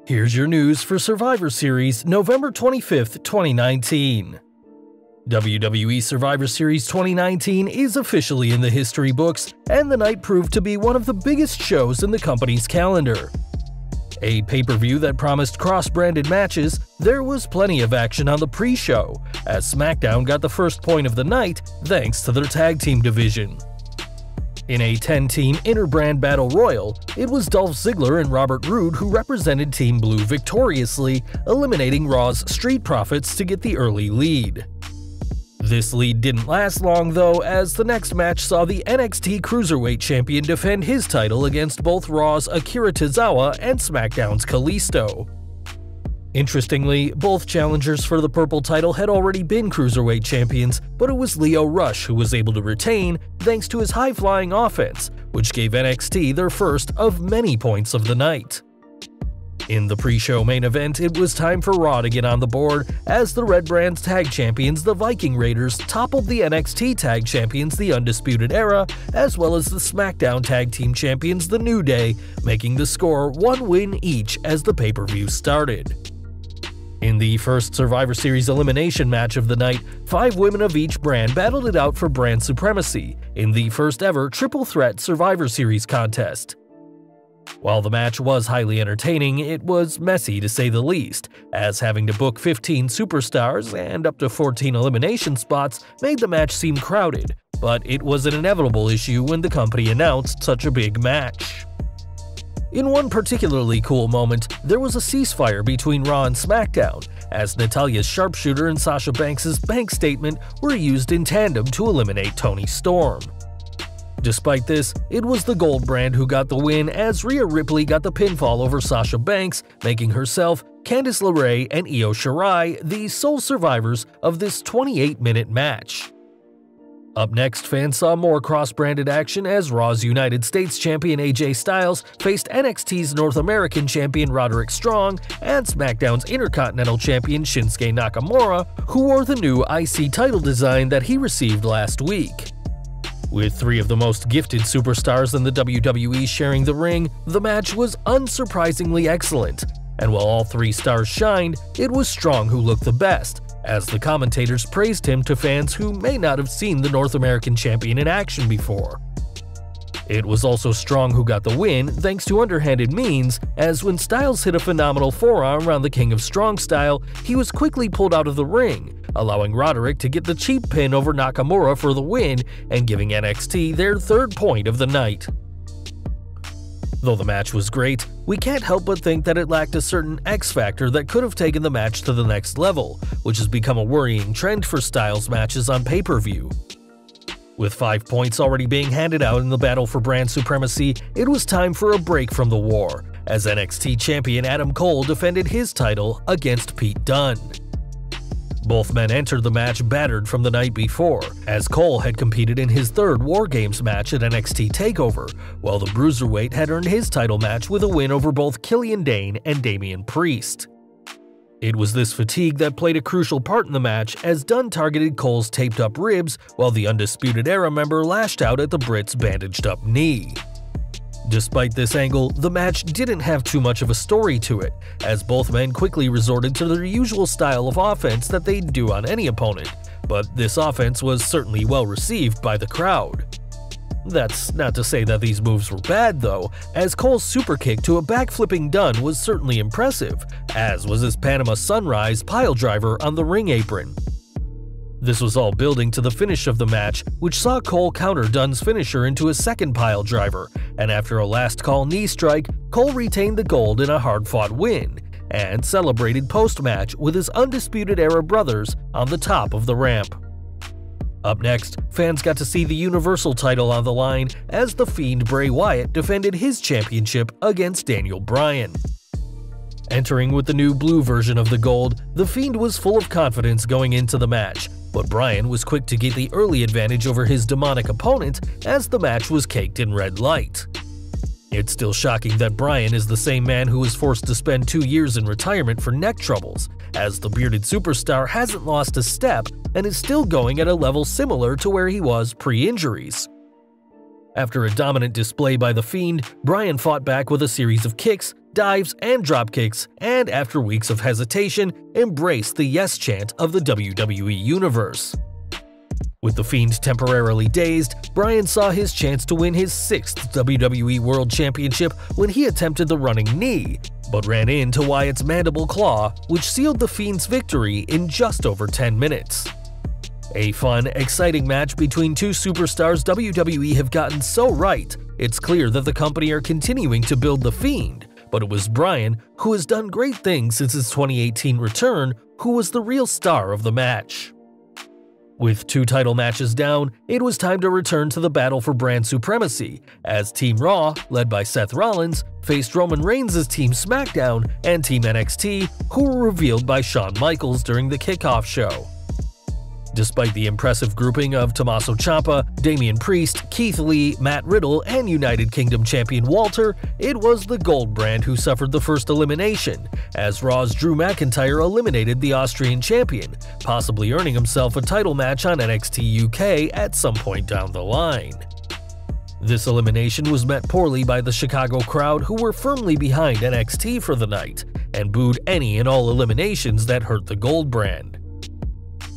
Here's your news for Survivor Series, November 25th, 2019. WWE Survivor Series 2019 is officially in the history books, and the night proved to be one of the biggest shows in the company's calendar. A pay-per-view that promised cross-branded matches, there was plenty of action on the pre-show, as Smackdown got the first point of the night thanks to their tag team division. In a 10-team inter-brand battle royal, it was Dolph Ziggler and Robert Roode who represented Team Blue victoriously, eliminating Raw's Street Profits to get the early lead. This lead didn't last long though, as the next match saw the NXT Cruiserweight Champion defend his title against both Raw's Akira Tozawa and SmackDown's Kalisto. Interestingly, both challengers for the purple title had already been Cruiserweight champions, but it was Lio Rush who was able to retain thanks to his high-flying offense, which gave NXT their first of many points of the night. In the pre-show main event, it was time for Raw to get on the board, as the Red Brand's tag champions, the Viking Raiders, toppled the NXT tag champions, the Undisputed Era, as well as the SmackDown tag team champions, the New Day, making the score one win each as the pay-per-view started. In the first Survivor Series elimination match of the night, 5 women of each brand battled it out for brand supremacy in the first ever Triple Threat Survivor Series contest. While the match was highly entertaining, it was messy to say the least, as having to book 15 superstars and up to 14 elimination spots made the match seem crowded, but it was an inevitable issue when the company announced such a big match. In one particularly cool moment, there was a ceasefire between Raw and SmackDown, as Natalya's sharpshooter and Sasha Banks' bank statement were used in tandem to eliminate Toni Storm. Despite this, it was the Gold brand who got the win, as Rhea Ripley got the pinfall over Sasha Banks, making herself, Candice LeRae, and Io Shirai the sole survivors of this 28-minute match. Up next, fans saw more cross-branded action as Raw's United States champion AJ Styles faced NXT's North American champion Roderick Strong and SmackDown's Intercontinental champion Shinsuke Nakamura, who wore the new IC title design that he received last week. With 3 of the most gifted superstars in the WWE sharing the ring, the match was unsurprisingly excellent, and while all 3 stars shined, it was Strong who looked the best, as the commentators praised him to fans who may not have seen the North American champion in action before. It was also Strong who got the win thanks to underhanded means, as when Styles hit a phenomenal forearm around the King of Strong style, he was quickly pulled out of the ring, allowing Roderick to get the cheap pin over Nakamura for the win and giving NXT their 3rd point of the night. Though the match was great, we can't help but think that it lacked a certain X factor that could have taken the match to the next level, which has become a worrying trend for Styles matches on pay-per-view. With 5 points already being handed out in the battle for brand supremacy, it was time for a break from the war, as NXT champion Adam Cole defended his title against Pete Dunne. Both men entered the match battered from the night before, as Cole had competed in his 3rd War Games match at NXT TakeOver, while the Bruiserweight had earned his title match with a win over both Killian Dane and Damian Priest. It was this fatigue that played a crucial part in the match, as Dunne targeted Cole's taped-up ribs, while the Undisputed Era member lashed out at the Brit's bandaged-up knee. Despite this angle, the match didn't have too much of a story to it, as both men quickly resorted to their usual style of offense that they'd do on any opponent, but this offense was certainly well received by the crowd. That's not to say that these moves were bad though, as Cole's superkick to a backflipping Dunne was certainly impressive, as was his Panama Sunrise piledriver on the ring apron. This was all building to the finish of the match, which saw Cole counter Dunne's finisher into a second piledriver, and after a last-call knee strike, Cole retained the gold in a hard-fought win, and celebrated post-match with his Undisputed Era brothers on the top of the ramp. Up next, fans got to see the Universal title on the line as The Fiend Bray Wyatt defended his championship against Daniel Bryan. Entering with the new blue version of the gold, The Fiend was full of confidence going into the match, but Bryan was quick to get the early advantage over his demonic opponent as the match was caked in red light. It's still shocking that Bryan is the same man who was forced to spend 2 years in retirement for neck troubles, as the bearded superstar hasn't lost a step and is still going at a level similar to where he was pre-injuries. After a dominant display by The Fiend, Bryan fought back with a series of kicks, dives, and dropkicks, and after weeks of hesitation, embraced the yes chant of the WWE Universe. With The Fiend temporarily dazed, Bryan saw his chance to win his 6th WWE World Championship when he attempted the running knee, but ran into Wyatt's mandible claw, which sealed The Fiend's victory in just over 10 minutes. A fun, exciting match between two superstars WWE have gotten so right, it's clear that the company are continuing to build The Fiend, but it was Bryan, who has done great things since his 2018 return, who was the real star of the match. With 2 title matches down, it was time to return to the battle for brand supremacy, as Team Raw, led by Seth Rollins, faced Roman Reigns' Team Smackdown and Team NXT, who were revealed by Shawn Michaels during the kickoff show. Despite the impressive grouping of Tommaso Ciampa, Damian Priest, Keith Lee, Matt Riddle, and United Kingdom champion Walter, it was the Gold brand who suffered the first elimination, as Raw's Drew McIntyre eliminated the Austrian champion, possibly earning himself a title match on NXT UK at some point down the line. This elimination was met poorly by the Chicago crowd, who were firmly behind NXT for the night, and booed any and all eliminations that hurt the Gold brand.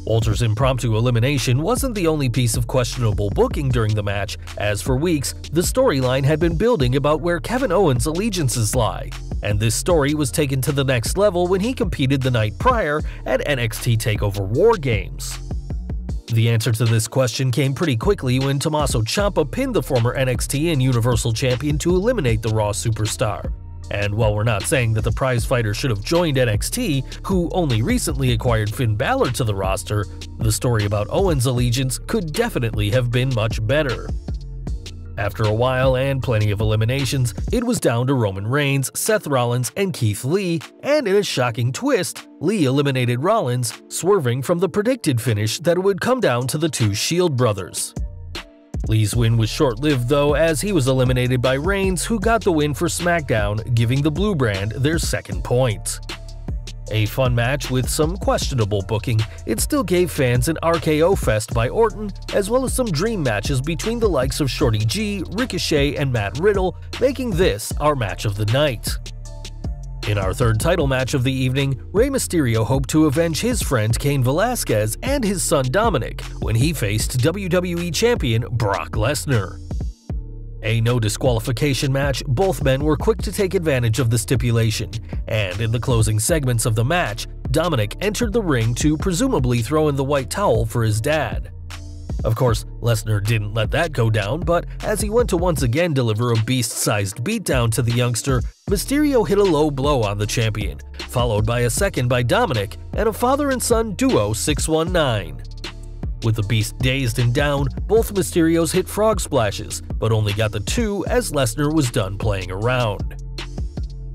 Walter's impromptu elimination wasn't the only piece of questionable booking during the match, as for weeks, the storyline had been building about where Kevin Owens' allegiances lie, and this story was taken to the next level when he competed the night prior at NXT TakeOver War Games. The answer to this question came pretty quickly when Tommaso Ciampa pinned the former NXT and Universal Champion to eliminate the Raw superstar. And while we're not saying that the prizefighter should have joined NXT, who only recently acquired Finn Balor to the roster, the story about Owens' allegiance could definitely have been much better. After a while and plenty of eliminations, it was down to Roman Reigns, Seth Rollins, and Keith Lee, and in a shocking twist, Lee eliminated Rollins, swerving from the predicted finish that it would come down to the 2 Shield brothers. Lee's win was short-lived though, as he was eliminated by Reigns, who got the win for SmackDown, giving the Blue brand their 2nd point. A fun match with some questionable booking, it still gave fans an RKO fest by Orton, as well as some dream matches between the likes of Shorty G, Ricochet, and Matt Riddle, making this our match of the night. In our 3rd title match of the evening, Rey Mysterio hoped to avenge his friend Cain Velasquez and his son Dominic when he faced WWE Champion Brock Lesnar. A no disqualification match, both men were quick to take advantage of the stipulation, and in the closing segments of the match, Dominic entered the ring to presumably throw in the white towel for his dad. Of course, Lesnar didn't let that go down, but as he went to once again deliver a beast-sized beatdown to the youngster, Mysterio hit a low blow on the champion, followed by a second by Dominic and a father and son duo 619. With the beast dazed and down, both Mysterios hit frog splashes, but only got the 2 as Lesnar was done playing around.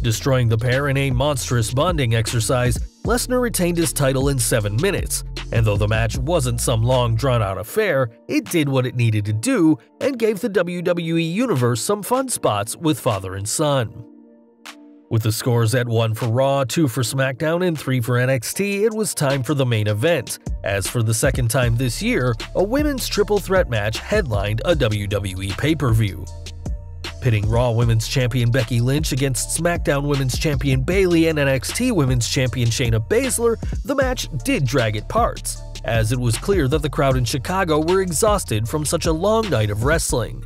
Destroying the pair in a monstrous bonding exercise, Lesnar retained his title in 7 minutes, and though the match wasn't some long drawn-out affair, it did what it needed to do and gave the WWE Universe some fun spots with father and son. With the scores at 1 for Raw, 2 for SmackDown, and 3 for NXT, it was time for the main event, as for the 2nd time this year, a women's triple threat match headlined a WWE pay-per-view. Pitting Raw Women's Champion Becky Lynch against SmackDown Women's Champion Bayley and NXT Women's Champion Shayna Baszler, the match did drag at parts, as it was clear that the crowd in Chicago were exhausted from such a long night of wrestling.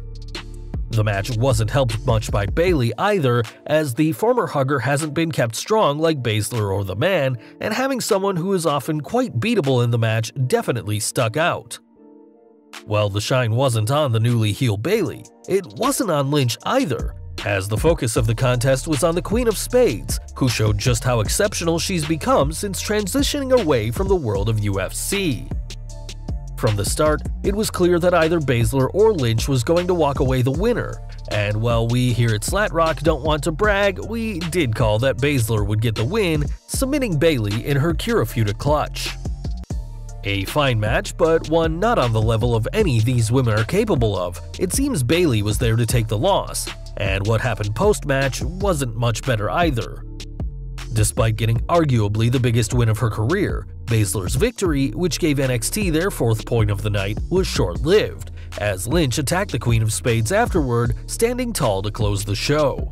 The match wasn't helped much by Bayley either, as the former hugger hasn't been kept strong like Baszler or the Man, and having someone who is often quite beatable in the match definitely stuck out. Well, the shine wasn't on the newly heel Bayley, it wasn't on Lynch either, as the focus of the contest was on the Queen of Spades, who showed just how exceptional she's become since transitioning away from the world of UFC. From the start, it was clear that either Baszler or Lynch was going to walk away the winner, and while we here at SlatRock don't want to brag, we did call that Baszler would get the win, submitting Bayley in her Kirifuda clutch. A fine match, but one not on the level of any these women are capable of. It seems Bayley was there to take the loss, and what happened post-match wasn't much better either. Despite getting arguably the biggest win of her career, Baszler's victory, which gave NXT their 4th point of the night, was short-lived, as Lynch attacked the Queen of Spades afterward, standing tall to close the show.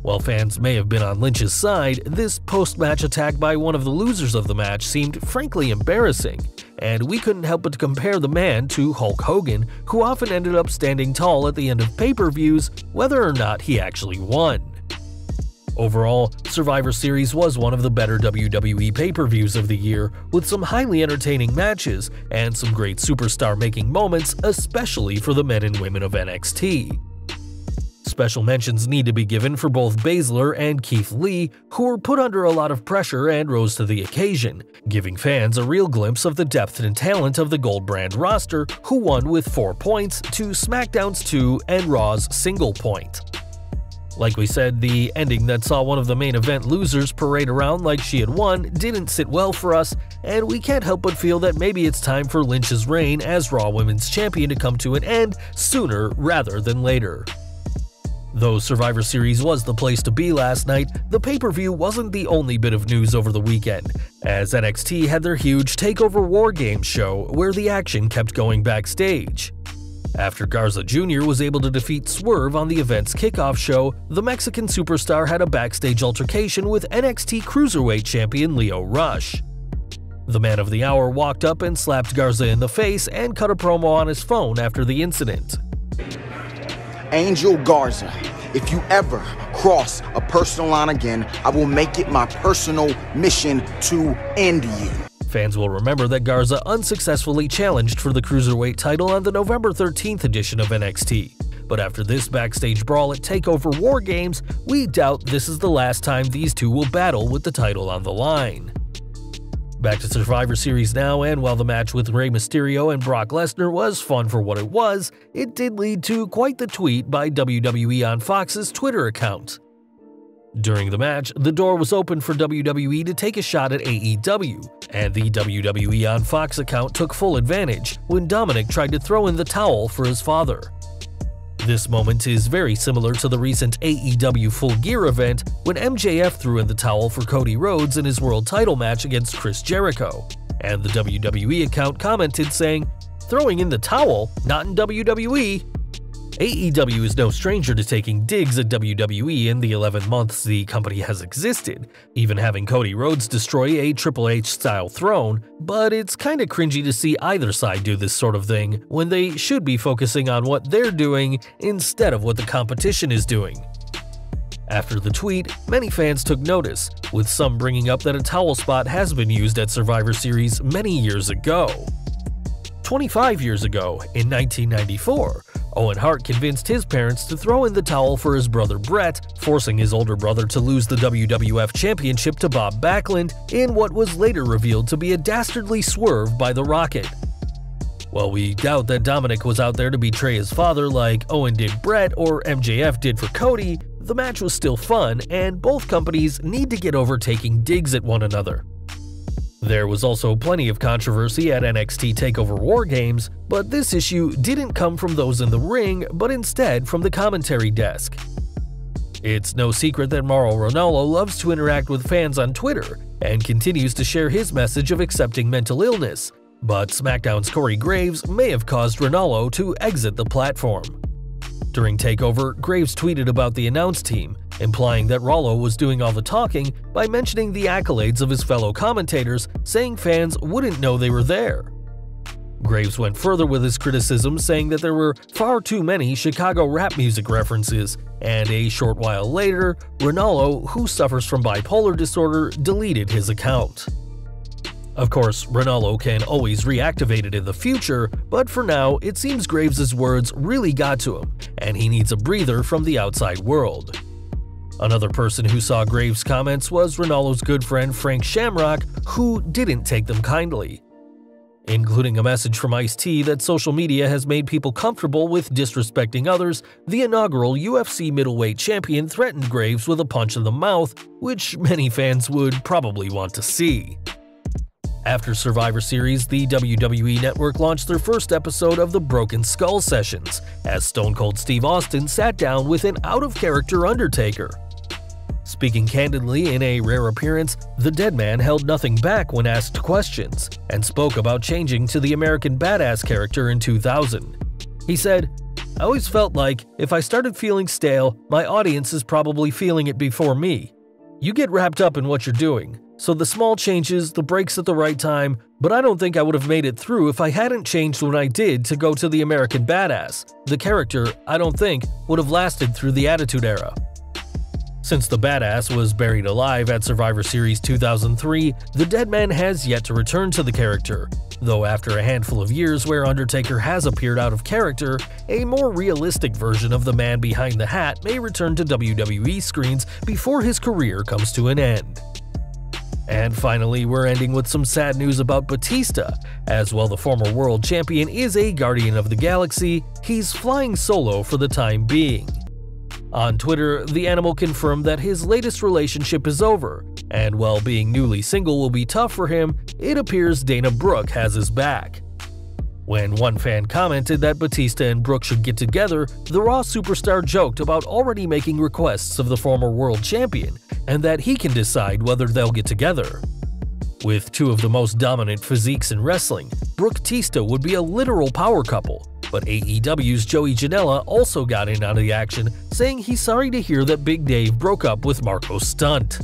While fans may have been on Lynch's side, this post-match attack by one of the losers of the match seemed frankly embarrassing, and we couldn't help but compare the man to Hulk Hogan, who often ended up standing tall at the end of pay-per-views, whether or not he actually won. Overall, Survivor Series was one of the better WWE pay-per-views of the year, with some highly entertaining matches and some great superstar-making moments, especially for the men and women of NXT. Special mentions need to be given for both Baszler and Keith Lee, who were put under a lot of pressure and rose to the occasion, giving fans a real glimpse of the depth and talent of the Gold Brand roster, who won with 4 points to SmackDown's 2 and Raw's single point. Like we said, the ending that saw one of the main event losers parade around like she had won didn't sit well for us, and we can't help but feel that maybe it's time for Lynch's reign as Raw Women's Champion to come to an end sooner rather than later. Though Survivor Series was the place to be last night, the pay-per-view wasn't the only bit of news over the weekend, as NXT had their huge TakeOver War Games show where the action kept going backstage. After Garza Jr. was able to defeat Swerve on the event's kickoff show, the Mexican superstar had a backstage altercation with NXT Cruiserweight Champion Lio Rush. The Man of the Hour walked up and slapped Garza in the face and cut a promo on his phone after the incident. Angel Garza, if you ever cross a personal line again, I will make it my personal mission to end you. Fans will remember that Garza unsuccessfully challenged for the Cruiserweight title on the November 13th edition of NXT. But after this backstage brawl at TakeOver War Games, we doubt this is the last time these two will battle with the title on the line. Back to Survivor Series now, and while the match with Rey Mysterio and Brock Lesnar was fun for what it was, it did lead to quite the tweet by WWE on Fox's Twitter account. During the match, the door was open for WWE to take a shot at AEW, and the WWE on Fox account took full advantage when Dominic tried to throw in the towel for his father. This moment is very similar to the recent AEW Full Gear event when MJF threw in the towel for Cody Rhodes in his world title match against Chris Jericho, and the WWE account commented saying, "Throwing in the towel? Not in WWE." AEW is no stranger to taking digs at WWE in the 11 months the company has existed, even having Cody Rhodes destroy a Triple H-style throne, but it's kinda cringy to see either side do this sort of thing when they should be focusing on what they're doing instead of what the competition is doing. After the tweet, many fans took notice, with some bringing up that a towel spot has been used at Survivor Series many years ago. 25 years ago, in 1994, Owen Hart convinced his parents to throw in the towel for his brother Brett, forcing his older brother to lose the WWF Championship to Bob Backlund in what was later revealed to be a dastardly swerve by the Rocket. While we doubt that Dominic was out there to betray his father like Owen did Brett or MJF did for Cody, the match was still fun, and both companies need to get over taking digs at one another. There was also plenty of controversy at NXT TakeOver War Games, but this issue didn't come from those in the ring, but instead from the commentary desk. It's no secret that Mauro Ranallo loves to interact with fans on Twitter and continues to share his message of accepting mental illness, but SmackDown's Corey Graves may have caused Ranallo to exit the platform. During TakeOver, Graves tweeted about the announce team, implying that Ranallo was doing all the talking by mentioning the accolades of his fellow commentators, saying fans wouldn't know they were there. Graves went further with his criticism, saying that there were far too many Chicago rap music references, and a short while later, Ranallo, who suffers from bipolar disorder, deleted his account. Of course, Ranallo can always reactivate it in the future, but for now, it seems Graves' words really got to him, and he needs a breather from the outside world. Another person who saw Graves' comments was Ranallo's good friend Frank Shamrock, who didn't take them kindly, including a message from Ice-T that social media has made people comfortable with disrespecting others. The inaugural UFC middleweight champion threatened Graves with a punch in the mouth, which many fans would probably want to see. After Survivor Series, the WWE Network launched their first episode of the Broken Skull Sessions, as Stone Cold Steve Austin sat down with an out-of-character Undertaker. Speaking candidly in a rare appearance, the dead man held nothing back when asked questions, and spoke about changing to the American Badass character in 2000. He said, I always felt like if I started feeling stale, my audience is probably feeling it before me. You get wrapped up in what you're doing, so the small changes, the breaks at the right time, but I don't think I would have made it through if I hadn't changed what I did to go to the American Badass. The character, I don't think, would have lasted through the Attitude Era. Since the Badass was buried alive at Survivor Series 2003, the dead man has yet to return to the character, though after a handful of years where Undertaker has appeared out of character, a more realistic version of the man behind the hat may return to WWE screens before his career comes to an end. And finally, we're ending with some sad news about Batista. As while the former world champion is a Guardian of the Galaxy, he's flying solo for the time being. On Twitter, the Animal confirmed that his latest relationship is over, and while being newly single will be tough for him, it appears Dana Brooke has his back. When one fan commented that Batista and Brooke should get together, the Raw superstar joked about already making requests of the former world champion, and that he can decide whether they'll get together. With two of the most dominant physiques in wrestling, Brooke-Tista would be a literal power couple, but AEW's Joey Janela also got in on the action, saying he's sorry to hear that Big Dave broke up with Marco Stunt.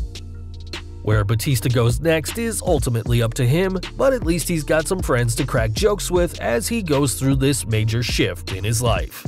Where Batista goes next is ultimately up to him, but at least he's got some friends to crack jokes with as he goes through this major shift in his life.